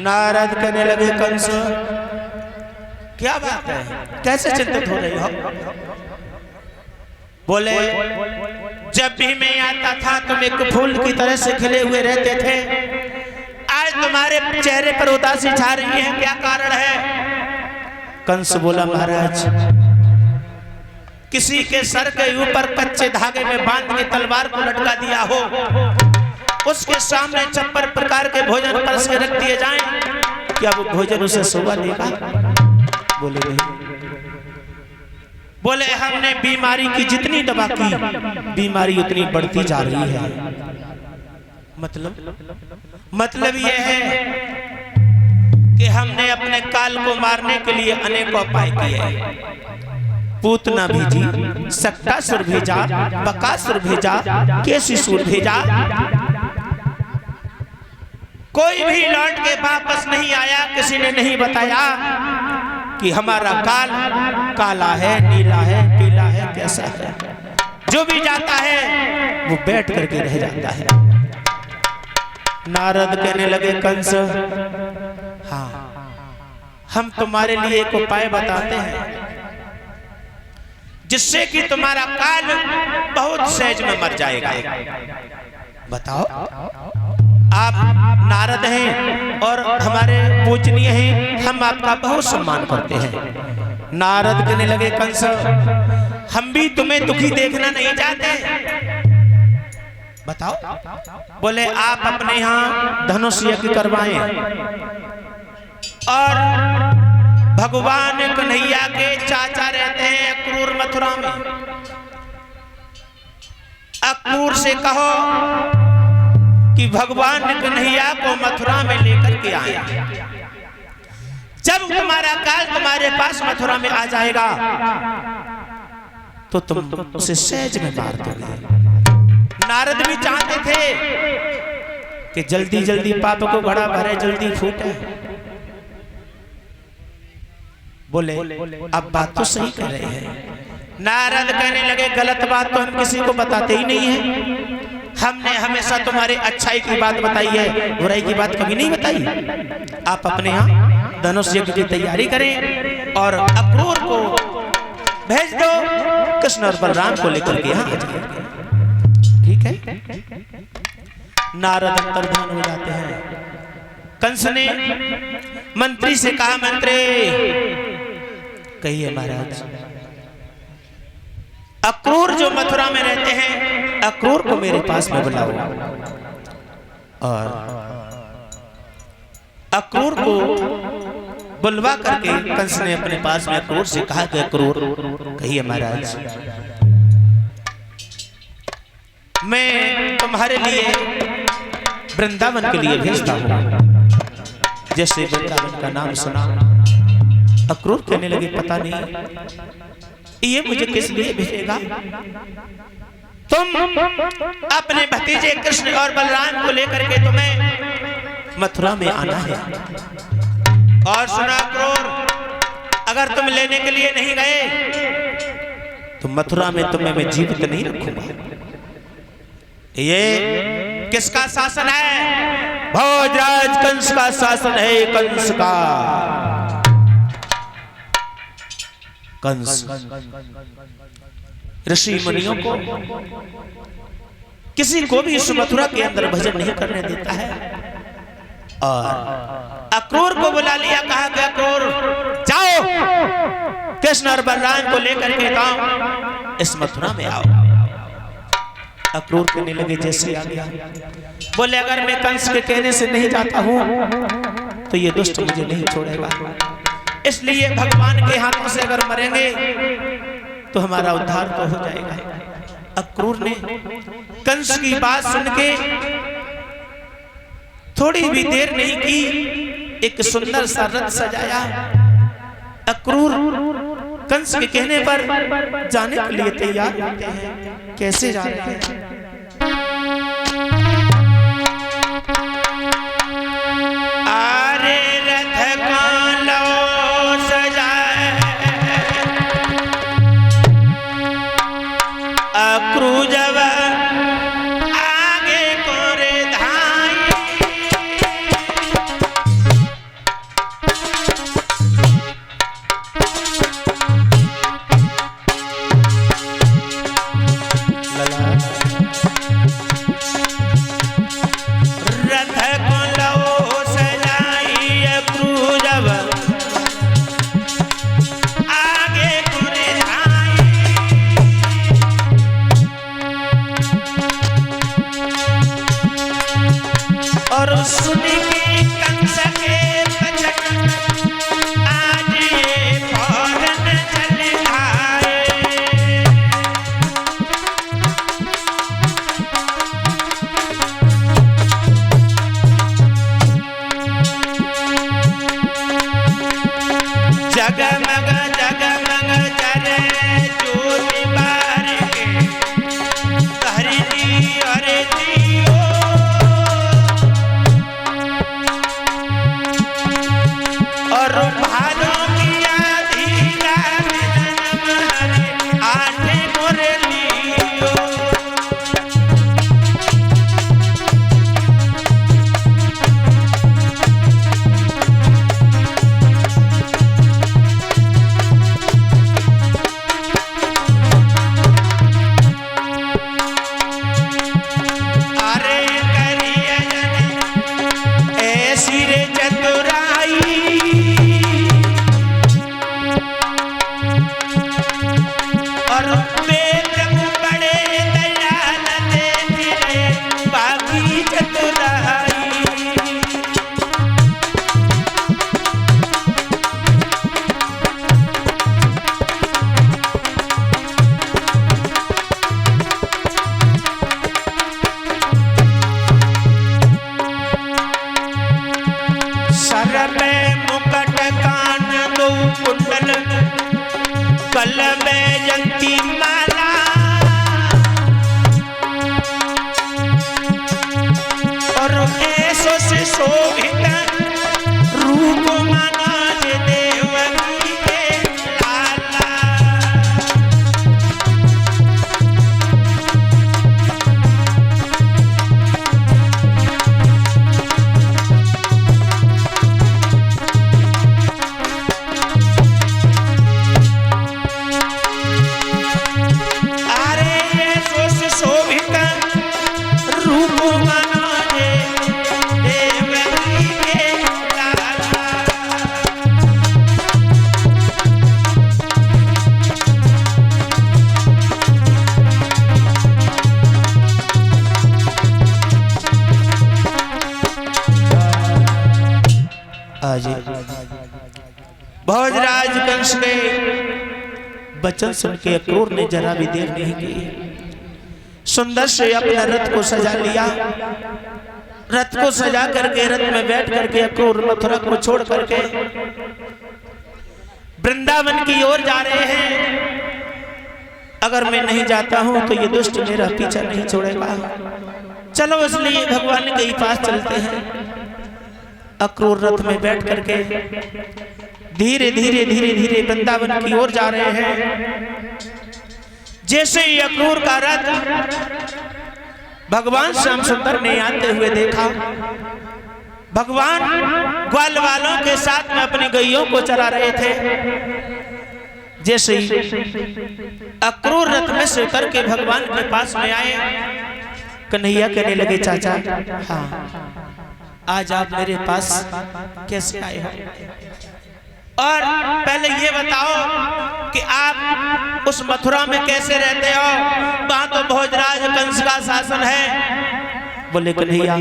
नारद कहने लगे कंस क्या बात है, कैसे चिंतित हो रही हो? बोले जब भी मैं आता था तुम एक फूल की तरह से खिले हुए रहते थे, आज तुम्हारे चेहरे पर उदासी छा रही है, क्या कारण है? कंस बोला महाराज किसी के सर के ऊपर कच्चे धागे में बांध के तलवार को लटका दिया हो, उसके सामने 56 प्रकार के भोजन परस के रख दिए जाएं, क्या वो भोजन उसे शोभा देगा? बोले नहीं। बोले हमने बीमारी की जितनी दवा की, बीमारी उतनी बढ़ती जा रही है। मतलब यह है कि हमने अपने काल को मारने के लिए अनेक उपाय किए। पूतना भेजी, सक्टासुर भेजा, बकासुर भेजा, केसीसुर भेजा, कोई भी लौट के वापस नहीं आया। किसी ने नहीं बताया कि हमारा काल काला है, नीला है, पीला है, कैसा है। जो भी जाता है वो बैठ करके रह जाता है। नारद कहने लगे कंस हाँ, हम तुम्हारे लिए एक उपाय बताते हैं जिससे कि तुम्हारा काल बहुत सहज में मर जाएगा। बताओ। आप नारद हैं और हमारे पूजनीय हैं, हम आपका बहुत सम्मान करते हैं। नारद कहने लगे कंस हम भी तुम्हें दुखी देखना नहीं चाहते। बताओ। बोले आप अपने यहाँ धनुष यज्ञ करवाएं और भगवान कन्हैया के चाचा रहते हैं अक्रूर मथुरा में, अक्रूर से कहो कि भगवान कन्हैया को मथुरा में लेकर के आए। जब तुम्हारा काल तुम्हारे पास मथुरा में आ जाएगा तो तुम उसे सहज में मार दोगे। नारद भी चाहते थे कि जल्दी जल्दी पाप को घड़ा भरे, जल्दी फूटे। बोले अब बात तो सही कर रहे हैं। नारद कहने लगे गलत बात तो हम किसी को बताते ही नहीं है। हमने हमेशा तुम्हारे अच्छाई की बात बताई है, बुराई की बात कभी नहीं बताई। आप अपने यहाँ धनुष यज्ञ की तैयारी करें और अक्रूर को भेज दो, कृष्ण और बलराम को लेकर के यहाँ आ जाएंगे। ठीक है। नारद अंतर्धान हो जाते हैं। कंस ने मंत्री से कहा मंत्री कहिए महाराज, अक्रूर जो मथुरा में रहते हैं, अक्रूर को मेरे पास में बुलाओ। और अक्रूर को बुलवा करके कंस ने अपने पास में अक्रूर से कहा कि अक्रूर कहिए महाराज मैं तुम्हारे लिए वृंदावन के लिए भेजता हूँ। जैसे वृंदावन का नाम सुना अक्रूर कहने लगे पता नहीं ये मुझे किस लिए भेजेगा। तुम अपने भतीजे कृष्ण और बलराम को लेकर के तुम्हें मथुरा में आना है। और सुना अक्रूर अगर तुम लेने के लिए नहीं गए तो मथुरा में तुम्हें मैं जीवित नहीं रखूंगा। ये किसका शासन है? भोजराज कंस का शासन है। कंस का कंस ऋषि मुनियों को किसी को भी इस मथुरा के अंदर भजन नहीं करने देता है। और अक्रूर को बुला लिया, कहा कि अक्रूर जाओ कृष्ण और बलराम को लेकर के गांव इस मथुरा में आओ। अक्रूर कहने लगे जैसे आ गया। बोले अगर मैं कंस के कहने से नहीं जाता हूं तो ये दुष्ट मुझे नहीं छोड़ेगा, इसलिए भगवान के हाथों से अगर मरेंगे तो हमारा उद्धार तो हो जाएगा। अक्रूर ने कंस की बात सुन के थोड़ी भी देर नहीं की, एक सुंदर सा रथ सजाया। अक्रूर कंस के कहने पर जाने के लिए तैयार होते हैं। कैसे जा रहे हैं? आरे रथ कालो सजाए अक्रूर जब आगे कोरे धाई रथ को लो सजाई क्रूरव आगे गुरे आई और सुन के कंस के वचन आज ये फौरन चल आए। जगमग जगमग जरे ज्योति बार के धरती और दियो और भादों की आधिया में जन्म हरे आठे मोरे लियो। अरे करिए जन ऐसी रे चतुराई और बेदम बड़े दयाल दे फिरे बाकी चतुराई। सर में मुकुट कान दो कुंडल कल में जंती माला और ऐसो से शोभित रूप माना जे देवकी के लाला। अरे ऐसो से शोभित रूप माना जे देवकी के लाला। आज भोजराज कंस के वचन सुन के अक्रूर ने जरा भी देर नहीं की। सुंदर से अपना रथ को सजा लिया। रथ को सजा करके रथ में बैठ करके अक्रूर मथुरा को छोड़ करके वृंदावन की ओर जा रहे हैं। अगर मैं नहीं जाता हूं तो ये दुष्ट मेरा पीछा नहीं छोड़ेगा। चलो इसलिए भगवान के ही पास चलते हैं। अक्रूर रथ में बैठ करके धीरे धीरे धीरे धीरे वृंदावन की ओर जा रहे हैं। जैसे ही अक्रूर का रथ भगवान श्याम सुंदर ने आते हुए देखा, भगवान ग्वाल वालों के साथ में अपनी गैयों को चरा रहे थे। जैसे ही अक्रूर रथ में से उतर के भगवान के पास में आए, कन्हैया कहने लगे, चाचा हाँ आज आप मेरे पास कैसे आए हो? और पहले ये बताओ कि आप उस मथुरा में कैसे रहते हो? वहां तो भोजराज कंस का शासन है। बोले कन्हैया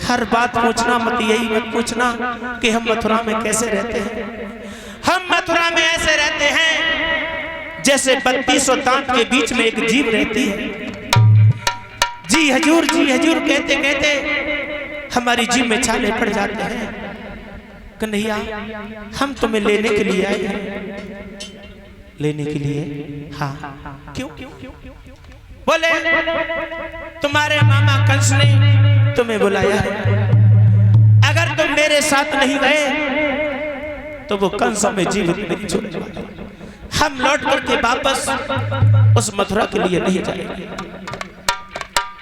हर बात पूछना मत, यही मत पूछना कि हम मथुरा में कैसे रहते हैं। हम मथुरा में ऐसे रहते हैं जैसे 32 दांत के बीच में एक जीव रहती है। जी हजूर कहते कहते हमारी जीभ में छाले पड़ जाते हैं। कन्हैया हम तुम्हें लेने के लिए आए हैं। लेने के लिए? हाँ। क्यों? बोले तुम्हारे मामा कंस ने तुम्हें बुलाया है। अगर तुम मेरे साथ नहीं गए तो वो कंस हमें जीवित नहीं छोड़ेगा। हम लौट करके वापस उस मथुरा के लिए नहीं जाएंगे।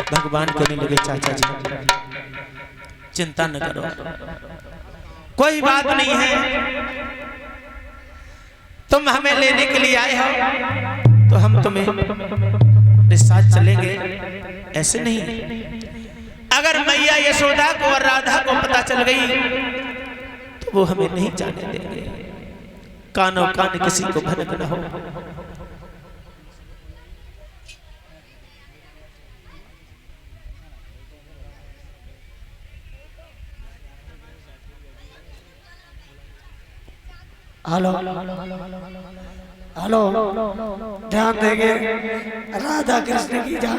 भगवान कहने लगे, चाचा जी चिंता न करो, कोई बात नहीं है। तुम हमें लेने के लिए आए हो तो हम तुम्हें साथ चलेंगे। ऐसे नहीं। अगर मैया यशोदा को और राधा को पता चल गई तो वो हमें नहीं जाने देंगे। कानों कान किसी को भनक न हो। हेलो हेलो, ध्यान देंगे राधा कृष्ण की जा